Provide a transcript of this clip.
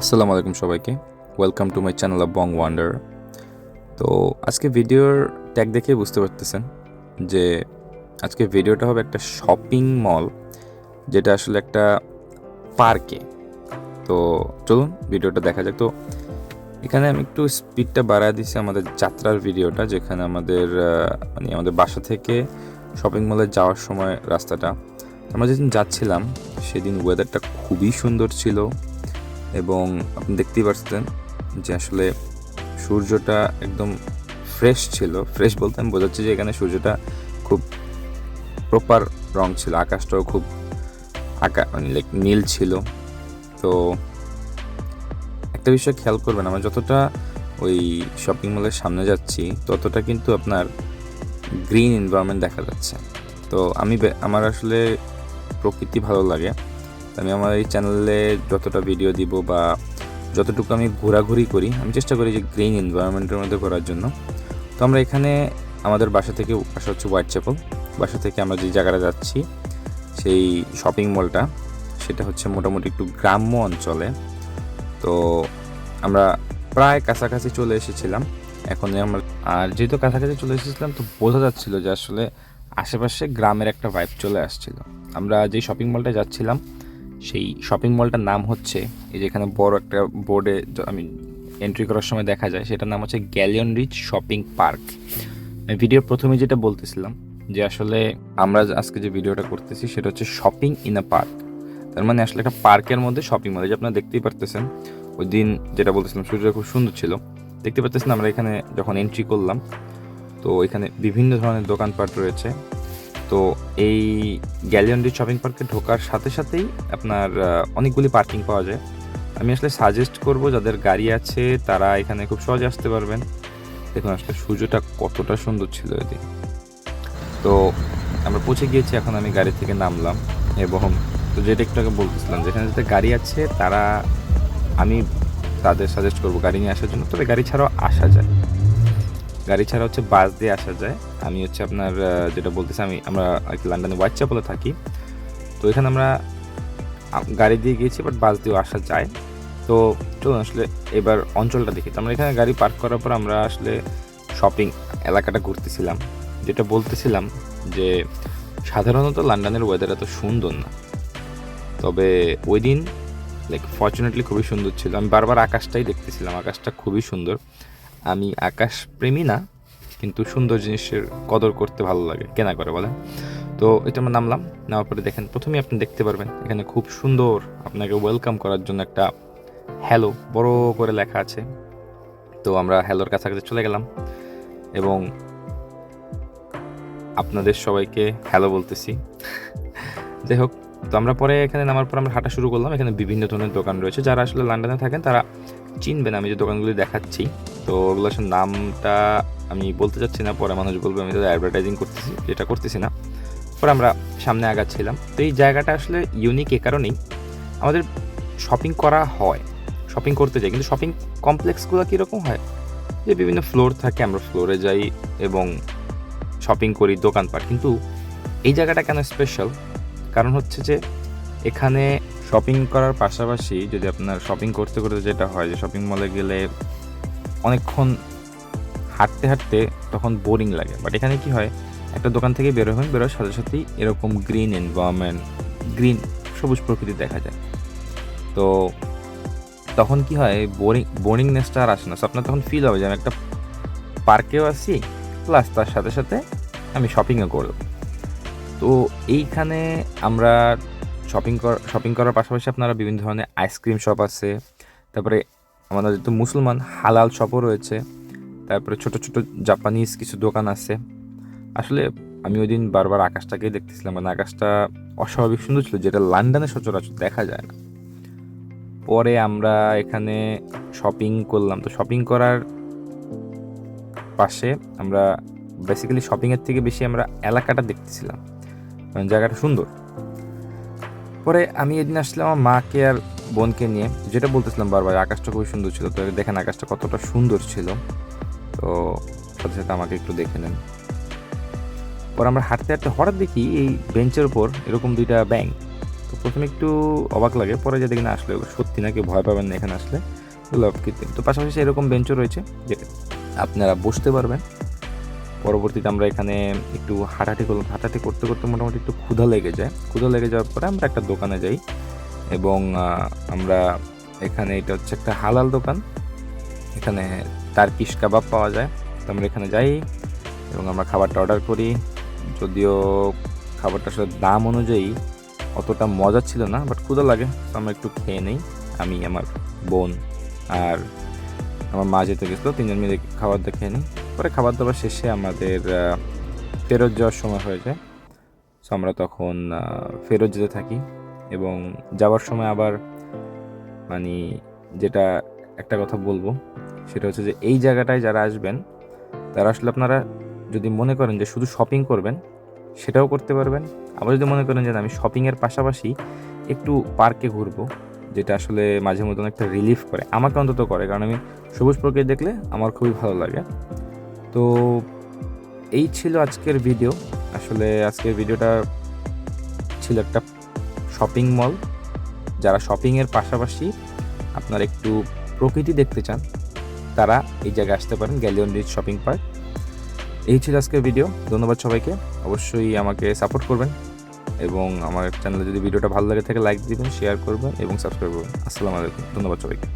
আসসালামু আলাইকুম সবাইকে, welcome to my channel of Bong wonder. তো আজকে ভিডিওর ট্যাগ দেখে বুঝতে পারতেছেন যে আজকে ভিডিওটা হবে একটা শপিং মল, যেটা আসলে একটা পার্কে। তো চলুন ভিডিওটা দেখা যাক। তো এখানে আমি একটু স্পিডটা বাড়ায় দিচ্ছি আমাদের যাত্রার ভিডিওটা, যেখানে আমাদের বাসা থেকে শপিং মলে যাওয়ার সময় রাস্তাটা আমরা যেদিন যাচ্ছিলাম সেদিন ওয়েদারটা খুবই সুন্দর ছিল এবং আপনি দেখতেই পাচ্ছেন যে আসলে সূর্যটা একদম ফ্রেশ ছিল। ফ্রেশ বলতে আমি বোঝাচ্ছি যে এখানে সূর্যটা খুব প্রপার রং ছিল, আকাশটাও খুব লাইক নীল ছিল। তো একটা বিষয় খেয়াল করবেন, আমরা যতটা ওই শপিং মলের সামনে যাচ্ছি ততটা কিন্তু আপনার গ্রিন এনভায়রনমেন্ট দেখা যাচ্ছে। তো আমার আসলে প্রকৃতি ভালো লাগে। আমি আমার এই চ্যানেলে যতটা ভিডিও দিব বা যতটুকু আমি ঘোরাঘুরি করি, আমি চেষ্টা করি যে গ্রিন এনভায়রনমেন্টের মধ্যে ঘোরার জন্য। তো আমরা এখানে আমাদের বাসা হচ্ছে হোয়াইট চ্যাপেল। বাসা থেকে আমরা যে জায়গাটা যাচ্ছি সেই শপিং মলটা, সেটা হচ্ছে মোটামুটি একটু গ্রাম্য অঞ্চলে। তো আমরা প্রায় কাছাকাছি চলে এসেছিলাম। আর যেহেতু কাছাকাছি চলে এসেছিলাম, তো বোঝা যাচ্ছিল যে আসলে আশেপাশে গ্রামের একটা ভাইব চলে আসছিল। আমরা যে শপিং মলটা যাচ্ছিলাম সেই শপিং মলটার নাম হচ্ছে, এই যেখানে বড় একটা বোর্ডে আমি এন্ট্রি করার সময় দেখা যায়, সেটার নাম হচ্ছে গ্যালিয়ন রিচ শপিং পার্ক। আমি ভিডিওর প্রথমে যেটা বলতেছিলাম যে আসলে আমরা আজকে যে ভিডিওটা করতেছি সেটা হচ্ছে শপিং ইন আ পার্ক। তার মানে আসলে একটা পার্কের মধ্যে শপিং মল, যে আপনারা দেখতেই পারতেছেন। ওই দিন যেটা বলতেছিলাম সূর্যটা খুব সুন্দর ছিল, দেখতে পারতেছেন। আমরা এখানে যখন এন্ট্রি করলাম, তো এখানে বিভিন্ন ধরনের দোকানপাট রয়েছে। তো এই গ্যালিয়ন রিচ শপিং পার্কে ঢোকার সাথে সাথেই আপনার অনেকগুলি পার্কিং পাওয়া যায়। আমি আসলে সাজেস্ট করব যাদের গাড়ি আছে তারা এখানে খুব সহজে আসতে পারবেন। দেখুন আসলে সূর্যটা কতটা সুন্দর ছিল এদিন। তো আমরা পৌঁছে গিয়েছি, এখন আমি গাড়ি থেকে নামলাম এবং তো যেটা একটু আগে বলতেছিলাম, যেখানে যাদের গাড়ি আছে আমি তাদের সাজেস্ট করবো গাড়ি নিয়ে আসার জন্য। তবে গাড়ি ছাড়াও আসা যায়, গাড়ি ছাড়া হচ্ছে বাস দিয়ে আসা যায়। আমি হচ্ছে আপনার যেটা বলতেছি, আমরা আর কি লন্ডনে হোয়াইট চ্যাপেলে থাকি। তো এখানে আমরা গাড়ি দিয়ে গিয়েছি, বাট বাস দিয়েও আসা যায়। তো চলুন আসলে এবার অঞ্চলটা দেখি। তো আমরা এখানে গাড়ি পার্ক করার পর আমরা আসলে শপিং এলাকাটা ঘুরতেছিলাম। যেটা বলতেছিলাম যে সাধারণত লন্ডনের ওয়েদার এত সুন্দর না, তবে ওই দিন লাইক ফর্চুনেটলি খুবই সুন্দর ছিল। আমি বারবার আকাশটাই দেখতেছিলাম, আকাশটা খুবই সুন্দর। আমি আকাশ প্রেমী না, কিন্তু সুন্দর জিনিসের কদর করতে ভালো লাগে, কেনা করে বলেন। তো এটা আমরা নামলাম, নেওয়ার পরে দেখেন প্রথমেই আপনি দেখতে পারবেন এখানে খুব সুন্দর আপনাকে ওয়েলকাম করার জন্য একটা হ্যালো বড় করে লেখা আছে। তো আমরা হ্যালোর কাছাকাছি চলে গেলাম এবং আপনাদের সবাইকে হ্যালো বলতেছি। যাই হোক, তো আমরা পরে এখানে নামার পর আমরা হাঁটা শুরু করলাম। এখানে বিভিন্ন ধরনের দোকান রয়েছে, যারা আসলে লন্ডনে থাকেন তারা চিনবেন আমি যে দোকানগুলি দেখাচ্ছি। তো ওগুলো আসলে নামটা আমি বলতে চাচ্ছি না, পরে মানুষ বলবে আমি তাদের অ্যাডভার্টাইজিং করতেছি, যেটা করতেছি না। পরে আমরা সামনে আগাচ্ছিলাম। তো এই জায়গাটা আসলে ইউনিক এ কারণেই, আমাদের শপিং করা হয়, শপিং করতে যাই, কিন্তু শপিং কমপ্লেক্সগুলো কীরকম হয় যে বিভিন্ন ফ্লোর থাকে, আমরা ফ্লোরে যাই এবং শপিং করি দোকানপাট। কিন্তু এই জায়গাটা কেন স্পেশাল, কারণ হচ্ছে যে এখানে শপিং করার পাশাপাশি যদি আপনার শপিং করতে করতে যেটা হয় যে শপিং মলে গেলে অনেকক্ষণ হাঁটতে হাঁটতে তখন বোরিং লাগে। বাট এখানে কি হয়, একটা দোকান থেকে বেরোর সাথে সাথেই এরকম গ্রিন এনভায়রনমেন্ট, গ্রিন সবুজ প্রকৃতি দেখা যায়। তো তখন কি হয়, বোরিংনেসটা আর আসে না। আপনার তখন ফিল হবে যে আমি একটা পার্কেও আছি, প্লাস তার সাথে সাথে আমি শপিংও করব। তো এইখানে আমরা শপিং করার পাশাপাশি আপনারা বিভিন্ন ধরনের আইসক্রিম শপ আছে, তারপরে আমাদের যেহেতু মুসলমান হালাল শপও রয়েছে, তারপরে ছোট ছোট জাপানিজ কিছু দোকান আছে। আসলে আমি ওই দিন বারবার আকাশটাকেই দেখতেছিলাম, মানে আকাশটা অস্বাভাবিক সুন্দর ছিল, যেটা লন্ডনে সচরাচর দেখা যায় না। পরে আমরা এখানে শপিং করলাম। তো শপিং করার পাশে আমরা বেসিক্যালি শপিংয়ের থেকে বেশি আমরা এলাকাটা দেখতেছিলাম, কারণ জায়গাটা সুন্দর। পরে আমি এদিন আসলাম আমার মাকে আর বোনকে নিয়ে, যেটা বলতেছিলাম বারবার আকাশটা খুবই সুন্দর ছিল। তো দেখেন আকাশটা কতটা সুন্দর ছিল। তো সাথে সাথে আমাকে একটু দেখে নেন। পরে আমরা হাঁটতে হাঁটতে হঠাৎ দেখি এই বেঞ্চের উপর এরকম দুইটা ব্যাঙ। তো প্রথমে একটু অবাক লাগে, পরে যে দেখি না আসলে সত্যি নাকি, ভয় পাবেন না এখানে আসলে, এগুলো কৃত্রিম। তো পাশাপাশি এরকম বেঞ্চও রয়েছে যে আপনারা বসতে পারবেন। পরবর্তীতে আমরা এখানে একটু হাঁটাহাঁটি করলাম, হাঁটাহাঁটি করতে করতে মোটামুটি একটু ক্ষুধা লেগে যায়। ক্ষুধা লেগে যাওয়ার পরে আমরা একটা দোকানে যাই এবং আমরা এখানে, এটা হচ্ছে একটা হালাল দোকান, এখানে টার্কিশ কাবাব পাওয়া যায়। তো আমরা এখানে যাই এবং আমরা খাবারটা অর্ডার করি। যদিও খাবারটা আসলে দাম অনুযায়ী অতটা মজা ছিল না, বাট ক্ষুধা লাগে, তো আমরা একটু খেয়ে নেই। আমি, আমার বোন আর আমার মা যেতে গেছিলো, তিনজন মিলে খাবার দিয়ে খেয়ে নিই। পরে খাবার দাবার শেষে আমাদের ফেরত যাওয়ার সময় হয়ে যায়। সো আমরা তখন ফেরত যেতে থাকি এবং যাওয়ার সময় আবার মানে যেটা একটা কথা বলবো সেটা হচ্ছে যে এই জায়গাটায় যারা আসবেন তারা আসলে আপনারা যদি মনে করেন যে শুধু শপিং করবেন সেটাও করতে পারবেন। আবার যদি মনে করেন যে আমি শপিংয়ের পাশাপাশি একটু পার্কে ঘুরবো, যেটা আসলে মাঝে মধ্যে একটা রিলিফ করে, আমাকে অন্তত করে, কারণ আমি সবুজ প্রকৃতি দেখলে আমার খুবই ভালো লাগে। তো এই ছিল আজকের ভিডিও। আসলে আজকের ভিডিওটা ছিল একটা শপিং মল। যারা শপিংয়ের পাশাপাশি আপনারা একটু প্রকৃতি দেখতে চান তারা এই জায়গায় আসতে পারেন, গ্যালিয়ন রিচ শপিং পার্ক। এই ছিল আজকের ভিডিও। ধন্যবাদ সবাইকে, অবশ্যই আমাকে সাপোর্ট করবেন এবং আমার চ্যানেলে যদি ভিডিওটা ভালো লাগে থাকে লাইক দিবেন, শেয়ার করবেন এবং সাবস্ক্রাইব করবেন। আসসালামু আলাইকুম, ধন্যবাদ সবাইকে।